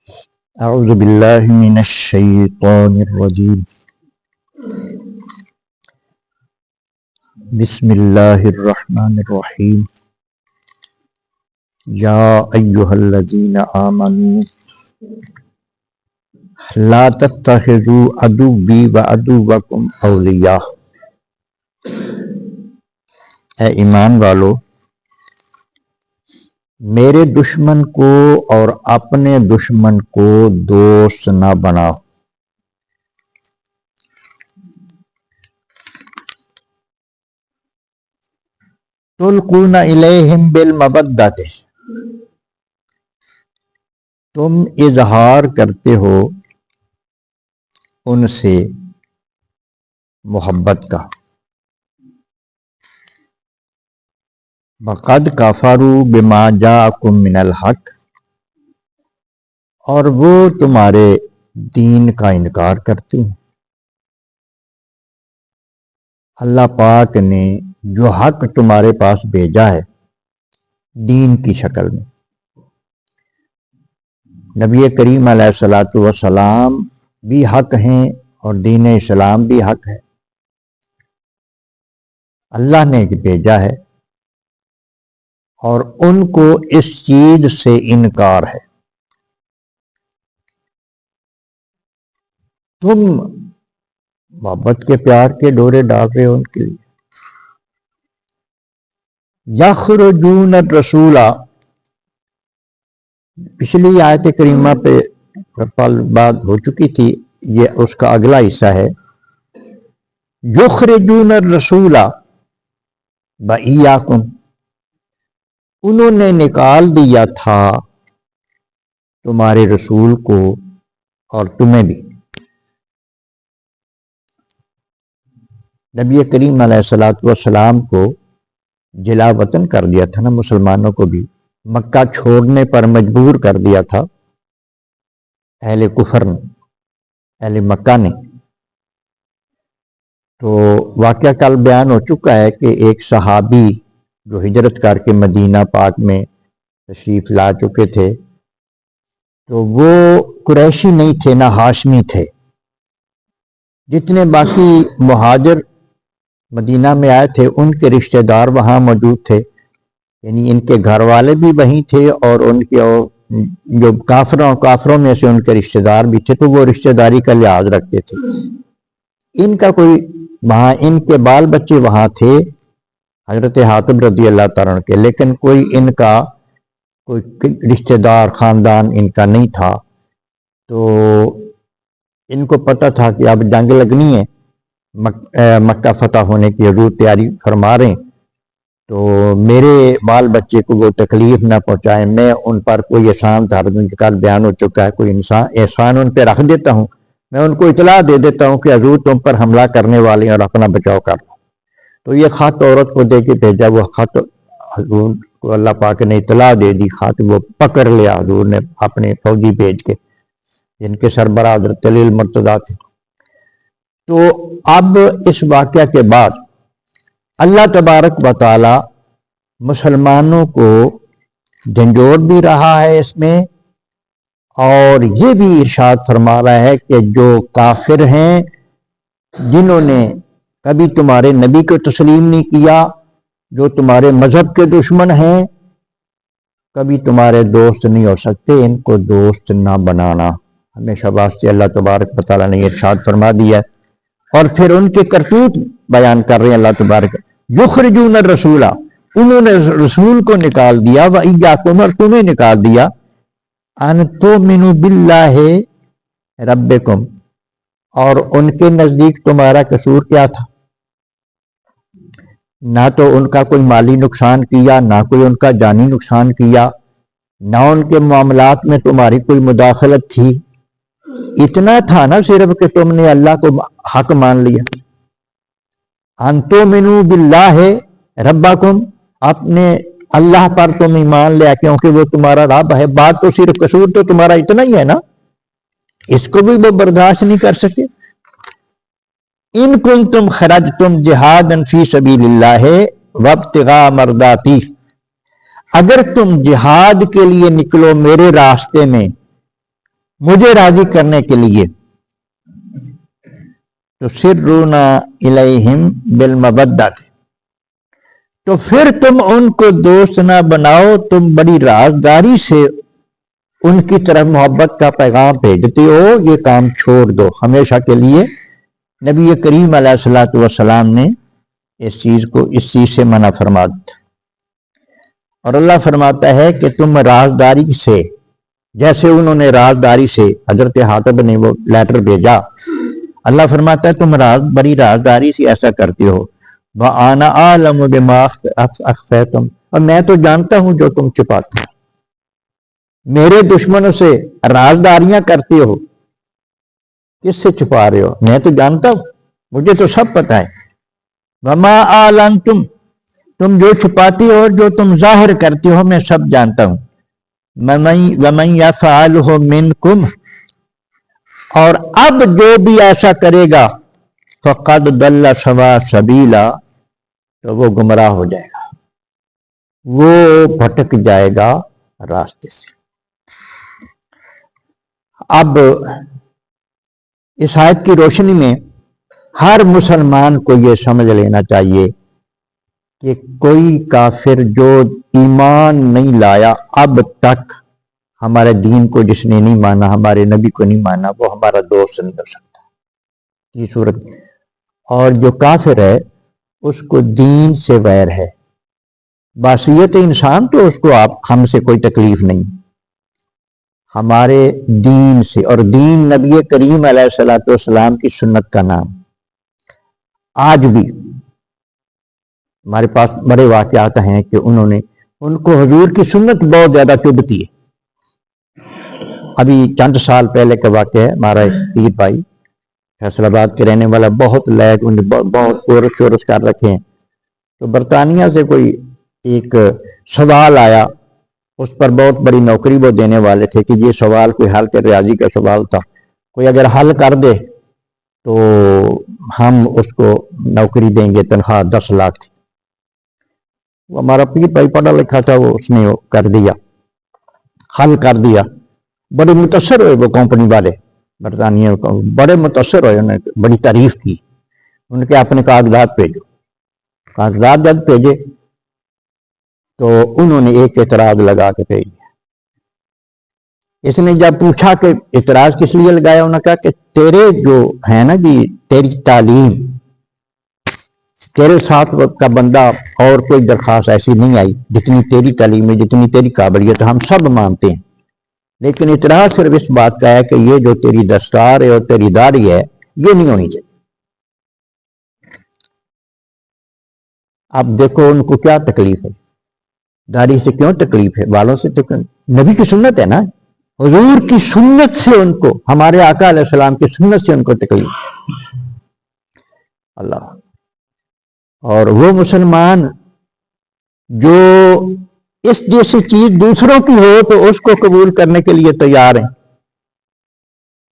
اعوذ باللہ من الشیطان الرجیم بسم اللہ الرحمن الرحیم یا ایہا الذین آمنوا لا تتخذوا عدوی وعدوکم اولیاء۔ اے ایمان والو، میرے دشمن کو اور اپنے دشمن کو دوست نہ بناؤ۔ تلقون الیہم بالمودۃ، تم اظہار کرتے ہو ان سے محبت کا۔ وَقَدْ كَفَرُوا بِمَا جَاءَكُم مِّنَ الْحَقِّ، اور وہ تمہارے دین کا انکار کرتے ہیں۔ اللہ پاک نے جو حق تمہارے پاس بھیجا ہے دین کی شکل میں، نبی کریم علیہ الصلوۃ والسلام بھی حق ہیں اور دین اسلام بھی حق ہے۔ اللہ نے بھیجا ہے اور ان کو اس چیز سے انکار ہے۔ تم محبت کے پیار کے ڈورے ڈال رہے ہو ان کے لیے۔ یخرجون الرسول، پچھلی آیت کریمہ پہ پل بات ہو چکی تھی، یہ اس کا اگلا حصہ ہے۔ یخرجون الرسول وإیاکم، انہوں نے نکال دیا تھا تمہارے رسول کو اور تمہیں بھی۔ نبی کریم علیہ الصلوۃ والسلام کو جلا وطن کر دیا تھا نا، مسلمانوں کو بھی مکہ چھوڑنے پر مجبور کر دیا تھا اہل کفر نے، اہل مکہ نے۔ تو واقعہ کل بیان ہو چکا ہے کہ ایک صحابی جو ہجرت کر کے مدینہ پاک میں تشریف لا چکے تھے، تو وہ قریشی نہیں تھے نہ ہاشمی تھے۔ جتنے باقی مہاجر مدینہ میں آئے تھے ان کے رشتہ دار وہاں موجود تھے، یعنی ان کے گھر والے بھی وہیں تھے اور ان کے جو کافروں میں سے ان کے رشتہ دار بھی تھے، تو وہ رشتہ داری کا لحاظ رکھتے تھے۔ ان کا کوئی وہاں، ان کے بال بچے وہاں تھے حضرت حاتب رضی اللہ تعالیٰ عنہ کے، لیکن کوئی ان کا کوئی رشتہ دار خاندان ان کا نہیں تھا۔ تو ان کو پتہ تھا کہ اب جنگ لگنی ہے، مکہ فتح ہونے کی حضور تیاری فرما رہے ہیں، تو میرے بال بچے کو وہ تکلیف نہ پہنچائیں، میں ان پر کوئی احسان کل بیان ہو چکا ہے، کوئی احسان ان پہ رکھ دیتا ہوں، میں ان کو اطلاع دے دیتا ہوں کہ حضور تم پر حملہ کرنے والے ہیں اور اپنا بچاؤ کر لو۔ تو یہ خط عورت کو دے کے بھیجا، وہ خط حضور کو اللہ پاک نے اطلاع دے دی، خط وہ پکڑ لیا حضور نے اپنے فوجی بھیج کے، جن کے سربراہ حضرت علی المرتضیٰ تھے۔ تو اب اس واقعہ کے بعد اللہ تبارک و تعالی مسلمانوں کو جھنجھوڑ بھی رہا ہے اس میں، اور یہ بھی ارشاد فرما رہا ہے کہ جو کافر ہیں، جنہوں نے کبھی تمہارے نبی کو تسلیم نہیں کیا، جو تمہارے مذہب کے دشمن ہیں، کبھی تمہارے دوست نہیں ہو سکتے، ان کو دوست نہ بنانا۔ ہمیشہ واسطے اللہ تبارک و تعالیٰ نے ارشاد فرما دیا ہے، اور پھر ان کے کرتوت بیان کر رہے ہیں اللہ تبارک۔ یخرجون الرسول، انہوں نے رسول کو نکال دیا، وإیاکم، اور تمہیں نکال دیا، ان تؤمنوا باللہ ربکم، اور ان کے نزدیک تمہارا قصور کیا تھا؟ نہ تو ان کا کوئی مالی نقصان کیا، نہ کوئی ان کا جانی نقصان کیا، نہ ان کے معاملات میں تمہاری کوئی مداخلت تھی، اتنا تھا نا صرف کہ تم نے اللہ کو حق مان لیا۔ ان تؤمنوا باللہ ربکم، اپنے اللہ پر تم ایمان لیا کیونکہ وہ تمہارا رب ہے۔ بات تو صرف قصور تو تمہارا اتنا ہی ہے نا، اس کو بھی وہ برداشت نہیں کر سکے۔ ان کنتم خرجتم جہادا فی سبیل اللہ وابتغاء مرضاتی، اگر تم جہاد کے لیے نکلو میرے راستے میں مجھے راضی کرنے کے لیے، تو سرون الیہم بالمودہ، تو پھر تم ان کو دوست نہ بناؤ، تم بڑی رازداری سے ان کی طرف محبت کا پیغام بھیجتے ہو، یہ کام چھوڑ دو ہمیشہ کے لیے۔ نبی کریم علیہ الصلوۃ والسلام نے اس چیز سے منع فرما دیا، اور اللہ فرماتا ہے کہ تم رازداری سے، جیسے انہوں نے رازداری سے، حضرت حاتب نے وہ لیٹر بھیجا، اللہ فرماتا ہے تم بڑی رازداری سے ایسا کرتے ہو، وَأَنَا أَعْلَمُ بِمَا أَخْفَيْتُمْ، اور میں تو جانتا ہوں جو تم چھپاتے ہو، میرے دشمنوں سے رازداریاں کرتے ہو، کس سے چھپا رہے ہو؟ میں تو جانتا ہوں، مجھے تو سب پتہ ہے۔ وَمَا أَعْلَنتُمْ، تم جو چھپاتے ہو، جو تم ظاہر کرتے ہو، میں سب جانتا ہوں۔ وَمَن يَفْعَلْهُ مِنْكُمْ، اور اب جو بھی ایسا کرے گا، فَقَدْ ضَلَّ سَوَاءَ السَّبِيلِ، تو وہ گمراہ ہو جائے گا، وہ بھٹک جائے گا راستے سے۔ اب اس آیت کی روشنی میں ہر مسلمان کو یہ سمجھ لینا چاہیے کہ کوئی کافر جو ایمان نہیں لایا اب تک، ہمارے دین کو جس نے نہیں مانا، ہمارے نبی کو نہیں مانا، وہ ہمارا دوست نہیں ہو سکتا یہ صورت۔ اور جو کافر ہے اس کو دین سے ویر ہے، باصیت انسان تو اس کو ہم سے کوئی تکلیف نہیں، ہمارے دین سے، اور دین نبی کریم علیہ الصلوۃ والسلام کی سنت کا نام۔ آج بھی ہمارے پاس بڑے واقعات ہیں کہ ان کو حضور کی سنت بہت زیادہ چبھتی ہے۔ ابھی چند سال پہلے کا واقعہ ہے، ہمارا ایک پیر بھائی فیصل آباد کے رہنے والا، بہت لائق، بہت کورس شورس کر رکھے ہیں، تو برطانیہ سے کوئی ایک سوال آیا، اس پر بہت بڑی نوکری وہ دینے والے تھے کہ یہ سوال کوئی حل کر، ریاضی کا سوال تھا، کوئی اگر حل کر دے تو ہم اس کو نوکری دیں گے، تنخواہ 10 لاکھ تھی۔ وہ ہمارا پیر بھائی پڑھا لکھا تھا، وہ اس نے کر دیا، حل کر دیا۔ بڑے متاثر ہوئے وہ کمپنی والے، برطانیہ کو بڑے متاثر ہوئے، انہوں نے بڑی تعریف کی، ان کے اپنے کاغذات بھیجو، کاغذات جب بھیجے تو انہوں نے ایک اعتراض لگا کے بھیج دیا۔ اس نے جب پوچھا کہ اعتراض کس لیے لگایا، انہوں نے کہا کہ تیرے جو ہے نا جی، تیری تعلیم، تیرے ساتھ کا بندہ اور کوئی درخواست ایسی نہیں آئی جتنی تیری تعلیم ہے، جتنی تیری قابلیت، ہم سب مانتے ہیں، لیکن اعتراض صرف اس بات کا ہے کہ یہ جو تیری دستار ہے اور تیری داڑھی ہے، یہ نہیں ہونی چاہیے۔ اب دیکھو ان کو کیا تکلیف ہے، داڑھی سے کیوں تکلیف ہے، بالوں سے تکلیف، نبی کی سنت ہے نا، حضور کی سنت سے ان کو، ہمارے آقا علیہ السلام کی سنت سے ان کو تکلیف۔ اللہ، اور وہ مسلمان جو اس جیسی چیز دوسروں کی ہو تو اس کو قبول کرنے کے لیے تیار ہیں،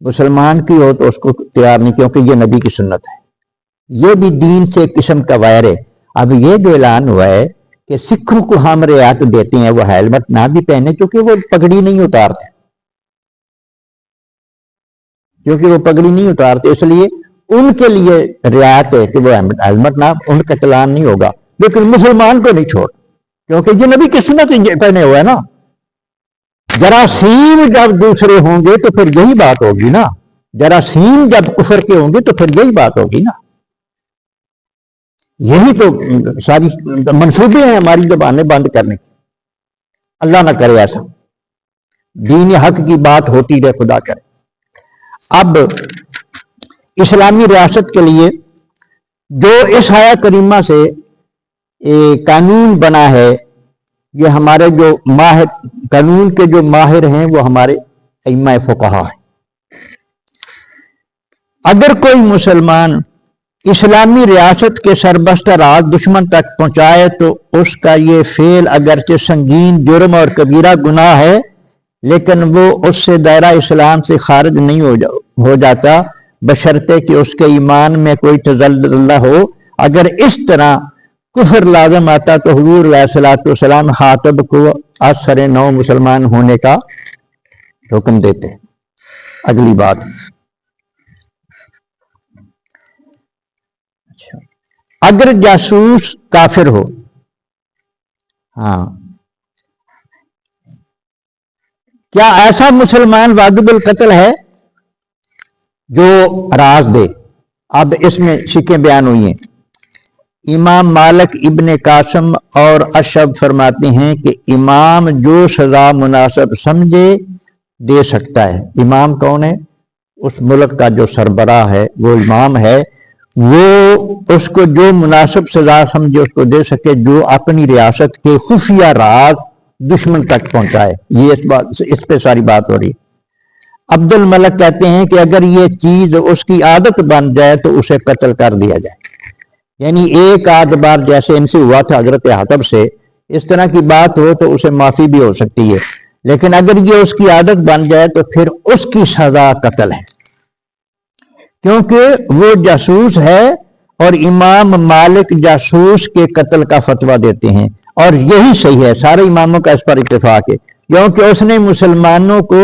مسلمان کی ہو تو اس کو تیار نہیں، کیونکہ یہ نبی کی سنت ہے، یہ بھی دین سے ایک قسم کا وائر ہے۔ اب یہ جو اعلان ہوا ہے کہ سکھوں کو ہم رعایت دیتے ہیں وہ ہیلمٹ نہ بھی پہنے، کیونکہ وہ پگڑی نہیں اتارتے، اس لیے ان کے لیے رعایت ہے کہ وہ ہیلمٹ نہ، ان کا چلان نہیں ہوگا، لیکن مسلمان کو نہیں چھوڑ، کیونکہ یہ نبی کی سنت پہنے ہوا ہے نا۔ جراثیم جب دوسرے ہوں گے تو پھر یہی بات ہوگی نا، جراثیم جب کفر کے ہوں گے تو پھر یہی بات ہوگی نا، یہی تو ساری منصوبے ہیں ہماری زبانیں بند کرنے کی۔ اللہ نہ کرے ایسا، دین حق کی بات ہوتی رہے، خدا کرے۔ اب اسلامی ریاست کے لیے جو اس آیہ کریمہ سے قانون بنا ہے، یہ ہمارے جو ماہر قانون کے جو ماہر ہیں وہ ہمارے ائمہ فقہا ہیں۔ اگر کوئی مسلمان اسلامی ریاست کے سربستہ راز دشمن تک پہنچائے تو اس کا یہ فعل اگرچہ سنگین جرم اور کبیرہ گناہ ہے، لیکن وہ اس سے دائرہ اسلام سے خارج نہیں ہو جاتا، بشرطے کہ اس کے ایمان میں کوئی تزلزل ہو۔ اگر اس طرح کفر لازم آتا تو حضور علیہ الصلوۃ والسلام حاتب کو اثر نو مسلمان ہونے کا حکم دیتے۔ اگلی بات، اگر جاسوس کافر ہو، ہاں، کیا ایسا مسلمان واجب القتل ہے جو راز دے؟ اب اس میں شکیں بیان ہوئی ہیں۔ امام مالک ابن قاسم اور اشب فرماتے ہیں کہ امام جو سزا مناسب سمجھے دے سکتا ہے۔ امام کون ہے؟ اس ملک کا جو سربراہ ہے، وہ امام ہے، وہ اس کو جو مناسب سزا سمجھے اس کو دے سکے، جو اپنی ریاست کے خفیہ راز دشمن تک پہنچائے۔ یہ اس پہ ساری بات ہو رہی ہے۔ عبد الملک کہتے ہیں کہ اگر یہ چیز اس کی عادت بن جائے تو اسے قتل کر دیا جائے، یعنی ایک آدھ بار جیسے ان سے ہوا تھا حضرت حاتب سے، اس طرح کی بات ہو تو اسے معافی بھی ہو سکتی ہے، لیکن اگر یہ اس کی عادت بن جائے تو پھر اس کی سزا قتل ہے، کیونکہ وہ جاسوس ہے اور امام مالک جاسوس کے قتل کا فتویٰ دیتے ہیں، اور یہی صحیح ہے، سارے اماموں کا اس پر اتفاق ہے، کیونکہ اس نے مسلمانوں کو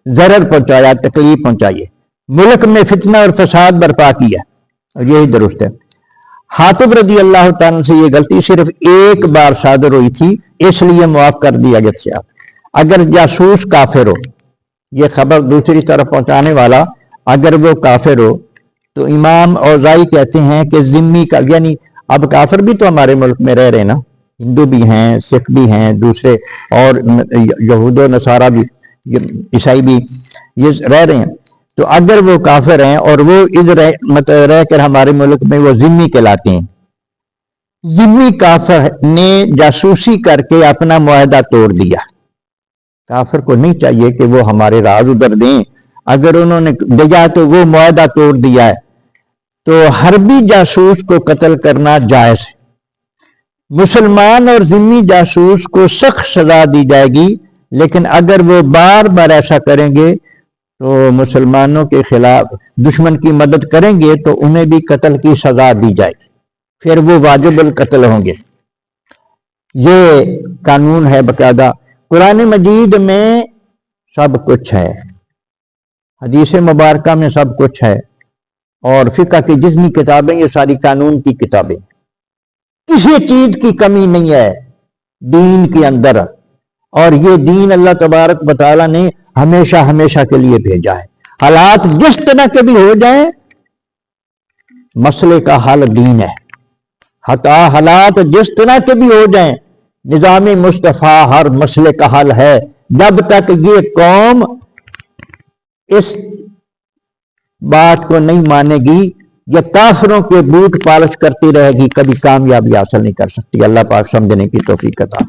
ضرر پہنچایا، تکلیف پہنچائی ہے، ملک میں فتنہ اور فساد برپا کیا، اور یہی درست ہے۔ حاتب رضی اللہ تعالیٰ سے یہ غلطی صرف ایک بار صادر ہوئی تھی، اس لیے معاف کر دیا گیا۔ اگر جاسوس کافر ہو، یہ خبر دوسری طرف پہنچانے والا اگر وہ کافر ہو، تو امام اوزائی کہتے ہیں کہ ذمی کا، یعنی اب کافر بھی تو ہمارے ملک میں رہ رہے ہیں نا، ہندو بھی ہیں، سکھ بھی ہیں، دوسرے اور یہود و نصارہ بھی، عیسائی بھی یہ رہ رہے ہیں، تو اگر وہ کافر ہیں اور وہ ادھر رہ کر ہمارے ملک میں وہ ذمی کہلاتے ہیں، ذمی کافر نے جاسوسی کر کے اپنا معاہدہ توڑ دیا، کافر کو نہیں چاہیے کہ وہ ہمارے راز ادھر دیں، اگر انہوں نے دیا تو وہ معاہدہ توڑ دیا ہے، تو حربی جاسوس کو قتل کرنا جائز ہے، مسلمان اور ذمی جاسوس کو سخت سزا دی جائے گی، لیکن اگر وہ بار بار ایسا کریں گے تو مسلمانوں کے خلاف دشمن کی مدد کریں گے تو انہیں بھی قتل کی سزا دی جائے گی، پھر وہ واجب القتل ہوں گے۔ یہ قانون ہے باقاعدہ، قرآن مجید میں سب کچھ ہے، حدیث مبارکہ میں سب کچھ ہے، اور فقہ کی جتنی کتابیں یہ ساری قانون کی کتابیں، کسی چیز کی کمی نہیں ہے دین کے اندر، اور یہ دین اللہ تبارک و تعالیٰ نے ہمیشہ ہمیشہ کے لیے بھیجا ہے، حالات جس طرح کے بھی ہو جائیں مسئلے کا حل دین ہے، حالات جس طرح کے بھی ہو جائیں نظام مصطفیٰ ہر مسئلے کا حل ہے، جب تک یہ قوم اس بات کو نہیں مانے گی، یہ کافروں کے بوٹ پالش کرتی رہے گی، کبھی کامیابی حاصل نہیں کر سکتی۔ اللہ پاک سمجھنے کی توفیق عطا۔